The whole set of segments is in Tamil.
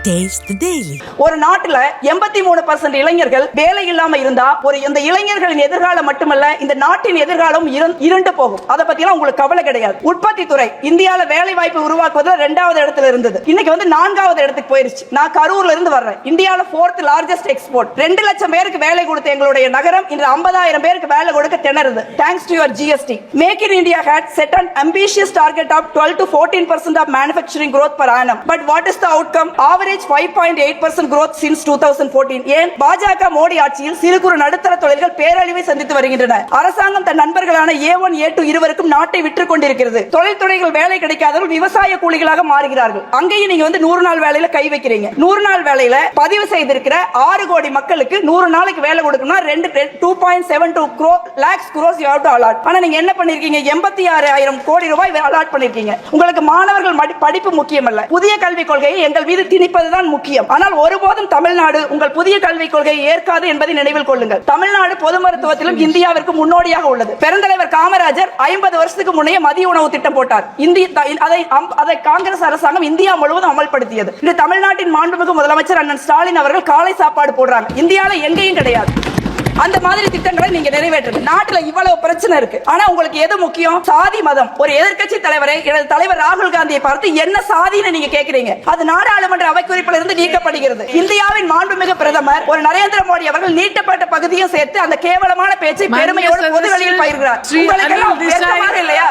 Taste the Daily. ஒரு நாட்டுல 83% இளைஞர்கள் வேலை இல்லாம இருந்தா இந்த இளைஞர்களின் எதிர்காலம் மட்டுமல்ல இந்த நாட்டின் எதிர்காலம் இருண்டு போகும். அத பத்தி எல்லாம் உங்களுக்கு கவலை கிடையாது. உற்பத்தி துறை இந்தியால வேலை வாய்ப்பு உருவாக்குவதில் 2வது இடத்துல இருந்தது. இன்னைக்கு 4வது இடத்துக்கு போயிருச்சு. நான் கரூர்ல இருந்து வர்றேன். இந்தியால 4th largest export. 2 லட்சம் பேருக்கு வேலை கொடுத்த எங்களுடைய நகரம் இன்று 50,000 பேருக்கு வேலை கொடுக்க திணறுது. Thanks to your GST. Make in India had set an ambitious target of 12 to 14% of manufacturing growth per annum. But what is the outcome? Average 5.8% growth since 2014. ஏன் பாஜக மோடி ஆட்சியில் சிறு குறு நடுத்தர தொழில்கள் பேரழிவை சந்தித்து வருகின்றன. அரசாங்கம் தன் நண்பர்களான A1 A2 இருவருக்கும் நாட்டை விற்றுக் கொண்டிருக்கிறது. தொழில் துறைகள் வேலை கிடைக்காதவர்கள் விவசாய கூலிகளாக மாறுகிறார்கள். அங்கேயும் நீங்க 100 நாள் வேலையில கை வைக்கிறீங்க. 100 நாள் வேலையில பதிவு செய்திருக்கிற 6 கோடி மக்களுக்கு 100 நாளைக்கு வேலை கொடுக்கணும்னா 2.72 lakhs crores you have to allot. ஆனா நீங்க என்ன பண்ணிருக்கீங்க? 86,000 கோடி ரூபாய் அலாட் பண்ணிருக்கீங்க. உங்களுக்கு மாணவர்கள் படிப்பு முக்கியமல்ல. புதிய கல்விக் கொள்கையை எங்கள் மீது திணிப்பதுதான் முக்கியம். ஆனால் ஒருபோதும் தமிழ்நாடு உங்கள் புதிய கல்விக் கொள்கையை ஏற்காது என்பதை நினைவில் கொள்ளுங்கள். தமிழ்நாடு பொது மருத்துவத்திலும் இந்தியாவிற்கு முன்னோடியாக உள்ளது. பெருந்தலைவர் காமராஜர் 50 வருஷத்துக்கு முன்னே மதிய உணவு திட்டம் போட்டார். அதை காங்கிரஸ் அரசாங்கம் இந்தியா முழுவதும் அமல்படுத்தியது. இன்று தமிழ்நாட்டின் மாண்புமிகு முதலமைச்சர் அண்ணன் ஸ்டாலின் அவர்கள் காலை சாப்பாடு போடுறாங்க. இந்தியால எங்கேயும் கிடையாது. அந்த மாதிரி திட்டங்களை நீங்க நிறைவேற்றுங்க. நாட்டுல இவ்வளவு பிரச்சனை இருக்கு. ஆனா உங்களுக்கு எது முக்கியம்? சாதி மதம். ஒரு எதிர்க்கட்சி தலைவரை எனது தலைவர் ராகுல் காந்தியை பார்த்து என்ன சாதின்னு நீங்க கேக்குறீங்க. அது நாடாளுமன்ற அவைக்குறிப்பில் இருந்து நீக்கப்படுகிறது. இந்தியாவின் மாண்புமிகு பிரதமர் ஒரு நரேந்திர மோடி அவர்கள் நீட்டப்பட்ட பகுதியும் சேர்த்து அந்த கேவலமான பேச்சை பெருமையோடு பொதுவெளியில் பயிர்கிறார். உங்களுக்கு எல்லாம் வெட்கமாக இல்லையா?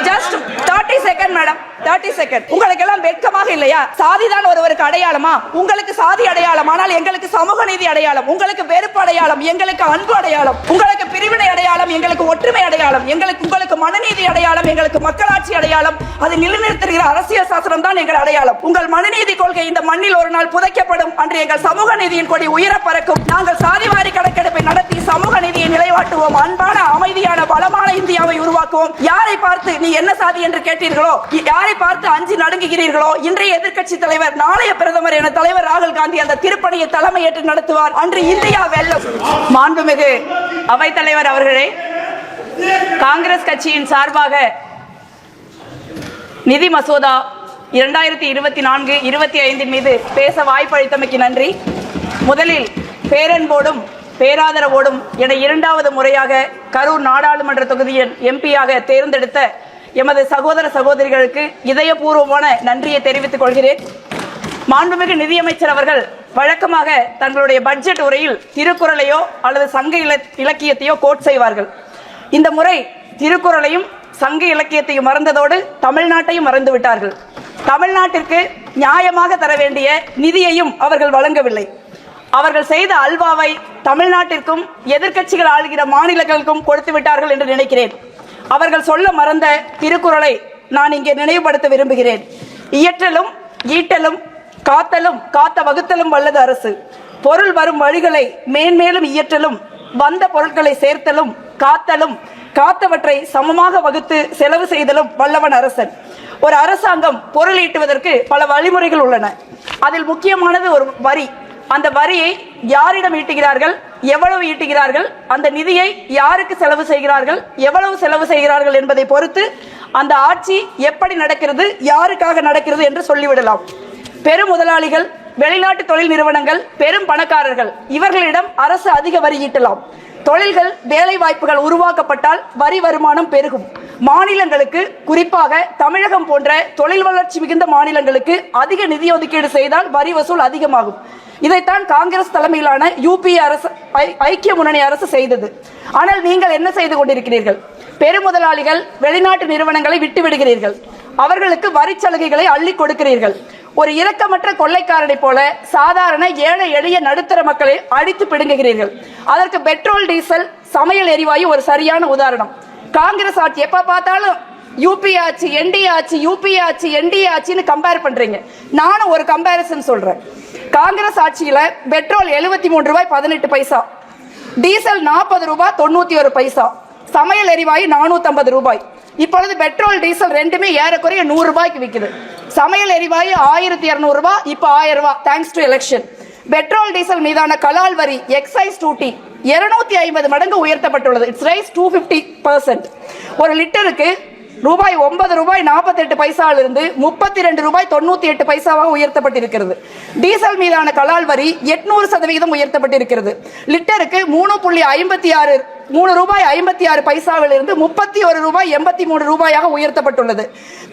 Just 30 second madam, 30 second. உங்களுக்கு எல்லாம் வெட்கமாக இல்லையா? சாதிதான் ஒருவருக்கு அடையாளமா? உங்களுக்கு சாதி அடையாளம், ஆனால் எங்களுக்கு சமூக நீதி அடையாளம். உங்களுக்கு வெறுப்பு அடையாளம், எங்களுக்கு அன்பு அடையாளம். உங்களுக்கு பிரிவினை அடையாளம், எங்களுக்கு ஒற்றுமை அடையாளம். உங்களுக்கு மனுநீதி அடையாளம், எங்களுக்கு மக்களாட்சி அடையாளம். அதை நிலைநிறுத்துகிற அரசியல் சாசனம் தான் எங்கள் அடையாளம். உங்கள் மனுநீதி கொள்கை இந்த மண்ணில் ஒரு நாள் புதைக்கப்படும். அன்று எங்கள் சமூக நீதியின் கொடி உயர பறக்கும். நாங்கள் சாதிவாரி கணக்கெடுப்பை நடத்தி சமூக நீதியை நிலைவாட்டுவோம். அன்பான, அமைதியான, வளமான இந்தியாவை உருவாக்குவோம். யாரை பார்த்து நீ என்ன சாதி என்று கேட்டீர்களோ, யாரை பார்த்து அஞ்சு நடுங்குகிறீர்களோ, இன்றைய எதிர்க்கட்சி தலைவர், நாளைய பிரதமர் என தலைவர் ராகுல் காந்தி அந்த திருப்பணியை தலைமையேற்று நடத்துவார். அன்று இந்தியா வெல்லும். மாண்புமிகு அவைத்தலைவர் அவர்களே, காங்கிரஸ் கட்சியின் சார்பாக நிதி மசோதா 2024-25 மீது பேச வாய்ப்பளித்தமைக்கு நன்றி. முதலில் பேரன்போடும் பேராதரவோடும் என 2வது முறையாக கரூர் நாடாளுமன்ற தொகுதியின் எம்பியாக தேர்ந்தெடுத்த எமது சகோதர சகோதரிகளுக்கு இதயபூர்வமான நன்றியை தெரிவித்துக் கொள்கிறேன். மாண்புமிகு நிதியமைச்சர் அவர்கள் வழக்கமாக தங்களுடைய பட்ஜெட் உரையில் திருக்குறளையோ அல்லது சங்க இலக்கியத்தையோ கோட் செய்வார்கள். இந்த முறை திருக்குறளையும் சங்க இலக்கியத்தையும் மறந்ததோடு தமிழ்நாட்டையும் மறந்து விட்டார்கள். தமிழ்நாட்டிற்கு நியாயமாக தர வேண்டிய நிதியையும் அவர்கள் வழங்கவில்லை. அவர்கள் செய்த அல்வாவை தமிழ்நாட்டிற்கும் எதிர்க்கட்சிகள் ஆளுகிற மாநிலங்களுக்கும் கொடுத்து விட்டார்கள் என்று நினைக்கிறேன். அவர்கள் சொல்ல மறந்த திருக்குறளை நான் இங்கே நினைவுபடுத்த விரும்புகிறேன். இயற்றலும் ஈட்டலும் காத்தலும் காத்த வகுத்தலும் வல்லது அரசு. பொருள் வரும் வழிகளை மேன்மேலும் இயற்றலும் வந்த பொருட்களை சேர்த்தலும் காத்தலும் காத்தவற்றை சமமாக வகுத்து செலவு செய்தலும் வல்லவன் அரசன். ஒரு அரசாங்கம் பொருள் ஈட்டுவதற்கு பல வழிமுறைகள் உள்ளன. அதில் முக்கியமானது ஒரு வரி. அந்த வரியை யாரிடம் ஈட்டுகிறார்கள், எவ்வளவு ஈட்டுகிறார்கள், அந்த நிதியை யாருக்கு செலவு செய்கிறார்கள், எவ்வளவு செலவு செய்கிறார்கள் என்பதை பொறுத்து அந்த ஆட்சி எப்படி நடக்கிறது, யாருக்காக நடக்கிறது என்று சொல்லிவிடலாம். பெரும் முதலாளிகள், வெளிநாட்டு தொழில் நிறுவனங்கள், பெரும் பணக்காரர்கள், இவர்களிடம் அரசு அதிக வரி ஈட்டலாம். தொழில்கள், வேலை வாய்ப்புகள் உருவாக்கப்பட்டால் வரி வருமானம் பெருகும். மாநிலங்களுக்கு, குறிப்பாக தமிழகம் போன்ற தொழில் வளர்ச்சி மிகுந்த மாநிலங்களுக்கு அதிக நிதி ஒதுக்கீடு செய்தால் வரி வசூல் அதிகமாகும். இதைத்தான் காங்கிரஸ் தலைமையிலான UPA அரசு, ஐக்கிய முன்னணி அரசு செய்தது. ஆனால் நீங்கள் என்ன செய்து கொண்டிருக்கிறீர்கள்? பெருமுதலாளிகள், வெளிநாட்டு நிறுவனங்களை விட்டு விடுகிறீர்கள். அவர்களுக்கு வரி சலுகைகளை அள்ளி கொடுக்கிறீர்கள். ஒரு இரக்கமற்ற கொள்ளைக்காரனை போல சாதாரண ஏழை எளிய நடுத்தர மக்களை அடித்து பிடுங்குகிறீர்கள். அதற்கு பெட்ரோல், டீசல், சமையல் எரிவாயு ஒரு சரியான உதாரணம். காங்கிரஸ் ஆட்சி எப்ப பார்த்தாலும் UPA ஆட்சி, NDA ஆட்சி, UPA ஆட்சி, NDA ஆட்சின்னு கம்பேர் பண்றீங்க. நானும் ஒரு கம்பேரிசன் சொல்றேன். காங்கிரஸ் ஆட்சியில பெட்ரோல் 73 ரூபாய் 18 பைசா, டீசல் 40 ரூபாய் 91 பைசா, சமையல் எரிவாயு 450 ரூபாய். இப்பொழுது பெட்ரோல், டீசல் ரெண்டுமே ஏறக்குறைய 100 ரூபாய்க்கு விற்குது. சமையல் எரிவாயு 1200 ரூபாய், இப்ப 1000 ரூபாய். Thanks to election. Petrol, diesel மீதான கலால் வரி, எக்ஸைஸ் டியூட்டி 250 மடங்கு உயர்த்தப்பட்டுள்ளது. It's rice 250%. ஒரு லிட்டருக்கு ரூபாய் 9 ரூபாய் 48 பைசாவிலிருந்து 32 ரூபாய் 98 பைசாவாக உயர்த்தப்பட்டிருக்கிறது. டீசல் மீதான கலால் வரி 800% உயர்த்தப்பட்டிருக்கிறது. லிட்டருக்கு 3 ரூபாய் 56 பைசாவிலிருந்து 31 ரூபாய் 83 ரூபாயாக உயர்த்தப்பட்டுள்ளது.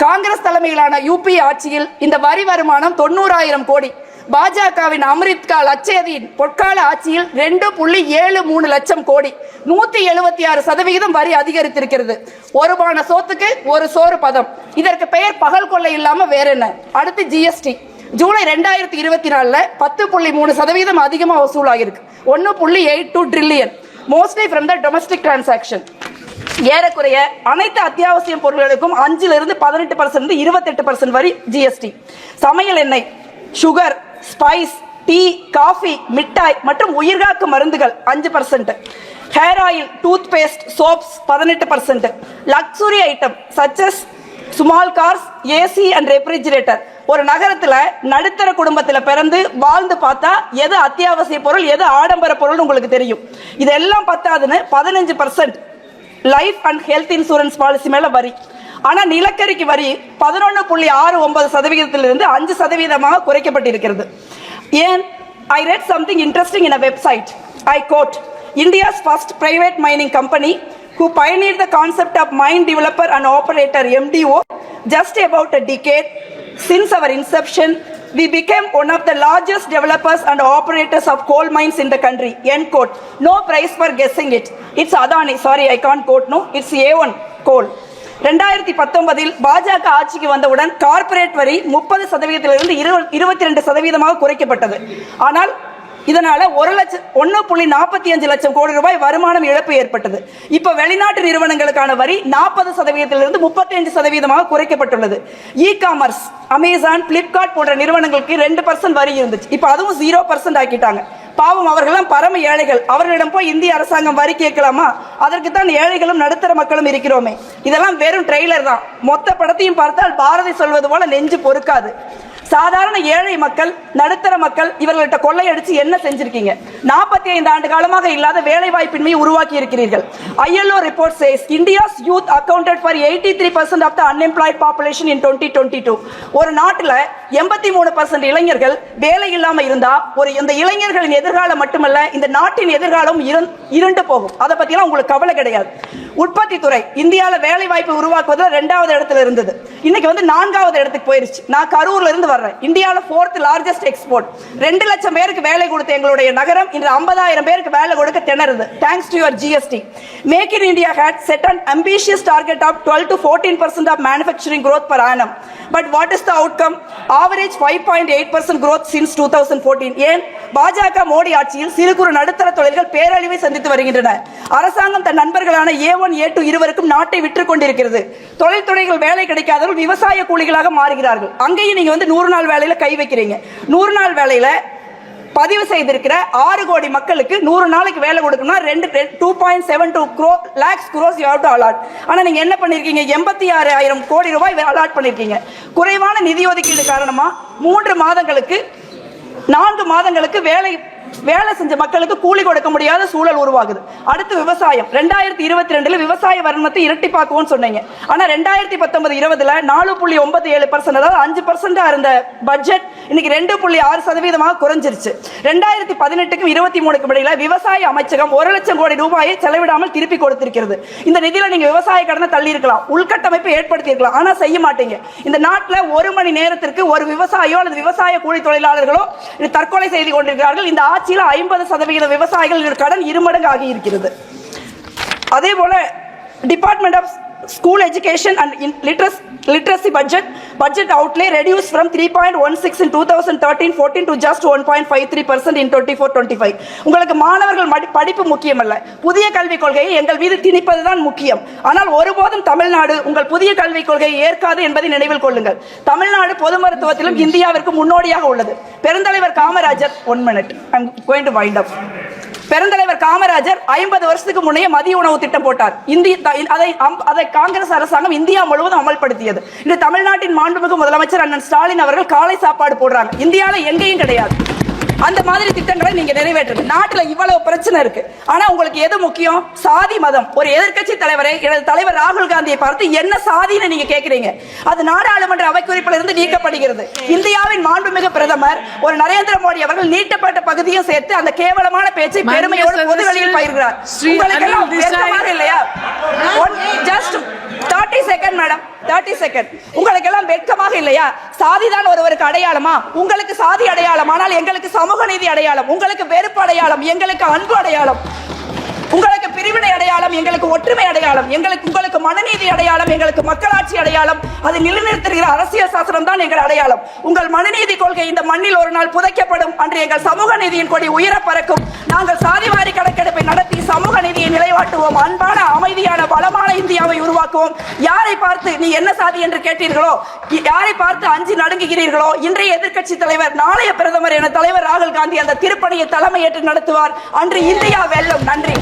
காங்கிரஸ் தலைமையிலான யூபி ஆட்சியில் இந்த வரி வருமானம் 90,000 கோடி. பாஜகவின் அம்ரித்கால் அச்சேதியின் பொற்கால ஆட்சியில் 2.73 லட்சம் கோடி, 176% வரி அதிகரித்திருக்கிறது. ஒரு பான சோத்துக்கு ஒரு சோறு பதம். இதற்கு பெயர் பகல் கொள்ளை இல்லாம வேற என்ன? அடுத்து ஜிஎஸ்டி ஜூலை 2024 10.3% அதிகமா வசூலாகிருக்கு. 1.82 trillion, mostly from the domestic transaction. ஏறக்குறைய அனைத்து அத்தியாவசிய பொருட்களுக்கும் 5% 28% வரி ஜிஎஸ்டி. சமையல் எண்ணெய், சுகர், ஸ்பைஸ், டீ, காஃபி, மிட்டாய் மற்றும் உயிர்காக்கும் மருந்துகள் 5%, hair oil, toothpaste, soaps 18%, luxury item such as small cars, AC and refrigerator. ஒரு நகரத்துல நடுத்தர குடும்பத்துல பிறந்து வாழ்ந்து பார்த்தா எது அத்தியாவசிய பொருள், எது ஆடம்பர பொருள் உங்களுக்கு தெரியும். இதெல்லாம் பத்தாதுன்னு 15% life and health insurance policy மேல வரி. ஆனா நிலக்கரிக்கு வரி 11.69%-லிருந்து 5% குறைக்கப்பட்டிருக்கிறது. ஏன்? I read something interesting in a website. I quote, India's first private mining company who pioneered the concept of mine developer and operator MDO just about a decade since our inception, we became one of the largest developers and operators of coal mines in the country. End quote. No prize for guessing it. It's Adani. Sorry, I can't quote. No, it's A1 coal. 2019 பாஜக ஆட்சிக்கு வந்தவுடன் கார்ப்பரேட் வரி 30%-லிருந்து 22% குறைக்கப்பட்டது. ஆனால் இதனால 1.45 லட்சம் கோடி ரூபாய் வருமானம் இழப்பு ஏற்பட்டது. இப்ப வெளிநாட்டு நிறுவனங்களுக்கான வரி 40%-லிருந்து 35% குறைக்கப்பட்டுள்ளது. இ காமர்ஸ், அமேசான், பிளிப்கார்ட் போன்ற நிறுவனங்களுக்கு 2% வரி இருந்துச்சு. இப்ப அதுவும் 0% ஆக்கிட்டாங்க. பாவம், அவர்களெல்லாம் பரம ஏழைகள். அவர்களிடம் போய் இந்திய அரசாங்கம் வரி கேட்கலாமா? அதற்கு தான் ஏழைகளும் நடுத்தர மக்களும் இருக்கிறோமே. இதெல்லாம் வெறும் ட்ரெய்லர் தான். மொத்த படத்தையும் பார்த்தால் பாரதி சொல்வது போல நெஞ்சு பொறுக்காது. சாதாரண ஏழை மக்கள், நடுத்தர மக்கள் இவர்கள்ட்ட கொள்ளையடிச்சு என்ன செஞ்சிருக்கீங்க? 45 ஆண்டு காலமாக இல்லாத வேலை வாய்ப்பின்மையை உருவாக்கி இருக்கிறீர்கள். ILO report says India's youth accounted for 83% of the unemployed population in 2022. ஒரு நாட்டுல 83% இளைஞர்கள் வேலை இல்லாம இருந்தா இந்த இளைஞர்களின் எதிர்காலம் மட்டுமல்ல, இந்த நாட்டின் எதிர்காலம் இருண்டு போகும். அதை பத்திலாம் உங்களுக்கு கவலை கிடையாது. உற்பத்தி துறை இந்தியால வேலை வாய்ப்பு உருவாக்குவதில் 2வது இடத்துல இருந்தது. இன்னைக்கு 4வது இடத்துக்கு போயிருச்சு. நான் கரூர்ல இருந்து வர்றேன். இந்தியால 4th largest export. 2 லட்சம் பேருக்கு வேலை கொடுத்த எங்களுடைய நகரம் இன்று 50,000 பேருக்கு வேலை கொடுக்க திணறுது. Thanks to your GST. Make in India had set an ambitious target of 12-14% of manufacturing growth per annum. But what is the outcome? Average 5.8% growth since 2014. ஏன்? பாஜக மோடி ஆட்சியில் சிறு குறு நடுத்தர தொழில்கள் பேரழிவை சந்தித்து வருகின்றன. அரசாங்கம் தன் நண்பர்களான A1 A2 இருவருக்கும் நாட்டை விற்று கொண்டிருக்கிறது. தொழில்துறைகள் வேலை கிடைக்காதவர்கள் விவசாய கூலிகளாக மாறுகிறார்கள். அங்கேயும் நீங்க 100 நாள் வேலையில கை வைக்கிறீங்க. 100 நாள் வேலையில பதிவு செய்திருக்கிற 6 கோடி மக்களுக்கு 100 நாளைக்கு வேலை கொடுக்கணும்னா 2.72 lakhs crores you have to allot. ஆனா நீங்க என்ன பண்ணிருக்கீங்க? 86,000 கோடி ரூபாய் அலாட் பண்ணிருக்கீங்க. குறைவான நிதி ஒதுக்கீடு காரணமா 4 மாதங்களுக்கு வேலை செஞ்ச மக்களுக்கு கூலி கொடுக்க முடியாத சூழல் உருவாகுது. அடுத்து விவசாயம். 2022 விவசாய வருமானத்தை இரட்டிப்பாக்குவோம் சொன்னீங்க. ஆனா 2019-20 4.97%, அதாவது 5% இருந்த பட்ஜெட் இன்னைக்கு 2.6% குறைஞ்சிருச்சு. 2018க்கும் 23க்கும் இடையில விவசாய அமைச்சகம் 1 லட்சம் கோடி ரூபாயை செலவிடாமல் திருப்பி கொடுத்திருக்கிறது. இந்த நிதியில நீங்க விவசாய கடனை தள்ளி இருக்கலாம், உள்கட்டமைப்பை ஏற்படுத்தி இருக்கலாம். ஆனா செய்ய மாட்டீங்க. இந்த நாட்டில் 1 மணி நேரத்திற்கு ஒரு விவசாயியோ அல்லது விவசாய கூலி தொழிலாளர்களோ தற்கொலை செய்து கொண்டிருக்கிறார்கள். இந்த ஆட்சியில் 50% விவசாயிகள் கடன் 2 மடங்கு ஆகி இருக்கிறது. அதே போல department of school education and literacy budget outlay reduced from 3.16 in 2013-14 to just 1.53% in 24-25. உங்களுக்கு மாணவர்கள் படிப்பு முக்கியமல்ல, புதிய கல்விக் கொள்கையை எங்கள் மீது திணிப்பதுதான் முக்கியம். ஆனால் ஒருபோதும் தமிழ்நாடு உங்கள் புதிய கல்விக் கொள்கையை ஏற்காது என்பதை நினைவில் கொள்ளுங்கள். தமிழ்நாடு பொது மருத்துவத்திலும் இந்தியாவிற்கு முன்னோடியாக உள்ளது. பெருந்தலைவர் Kamarajar, 1 minute, I'm going to wind up. பெருந்தலைவர் காமராஜர் 50 வருஷத்துக்கு முன்னே மதிய உணவு திட்டம் போட்டார். அதை காங்கிரஸ் அரசாங்கம் இந்தியா முழுவதும் அமல்படுத்தியது. இந்த தமிழ்நாட்டின் மாண்புமிகு முதலமைச்சர் அண்ணன் ஸ்டாலின் அவர்கள் காலை சாப்பாடு போடுறாங்க. இந்தியாவில் எங்கேயும் கிடையாது. அந்த மாதிரி திட்டங்களை நீங்க நிறைவேற்றுங்க. நாட்டுல இவ்வளவு பிரச்சனை இருக்கு, ஆனா உங்களுக்கு எது முக்கியம்? சாதி மதம். ஒரு எதிர்க்கட்சி தலைவரை, எனது தலைவர் ராகுல் காந்தியை பார்த்து என்ன சாதின்னு நீங்க கேக்குறீங்க. அது நாடாளுமன்ற அவைக்குறிப்பில் இருந்து நீக்கப்படுகிறது. இந்தியாவின் மாண்புமிகு பிரதமர் ஒரு நரேந்திர மோடி அவர்கள் நீட்டப்பட்ட பகுதியும் சேர்த்து அந்த கேவலமான பேச்சை பெருமையோடு பொதுவெளியில் பயிர்கிறார். உங்களுக்கு எல்லாம் வெட்கமாக இல்லையா? Just 30 second madam, 30 second. உங்களுக்கு எல்லாம் வெட்கமாக இல்லையா? சாதிதான் ஒருவருக்கு அடையாளமா? உங்களுக்கு சாதி அடையாளம், ஆனால் எங்களுக்கு சமூக நீதி அடையாளம். உங்களுக்கு வெறுப்பு அடையாளம், எங்களுக்கு அன்பு அடையாளம். உங்களுக்கு பிரிவினை அடையாளம், எங்களுக்கு ஒற்றுமை அடையாளம். உங்களுக்கு மனநீதி அடையாளம், எங்களுக்கு மக்களாட்சி அடையாளம். அது நிலைநிறுத்துகிற அரசியல் சாசனம் தான் எங்கள் அடையாளம். உங்கள் மனநீதி கொள்கை இந்த மண்ணில் ஒரு நாள் புதைக்கப்படும். அன்று எங்கள் சமூக நீதியின் கொடி உயர பறக்கும். நாங்கள் சாதிவாரி கணக்கெடுப்பை நடத்தி சமூக நீதியை நிலைவாட்டுவோம். அன்பான, அமைதியான, வளமான இந்தியாவை உருவாக்குவோம். யாரை பார்த்து நீ என்ன சாதி என்று கேட்டீர்களோ, யாரை பார்த்து அஞ்சு நடுங்குகிறீர்களோ, இன்றைய எதிர்க்கட்சி தலைவர், நாளைய பிரதமர் என தலைவர் ராகுல் காந்தி அந்த திருப்பணியை தலைமையேற்று நடத்துவார். அன்று இந்தியா வெல்லும். நன்றி.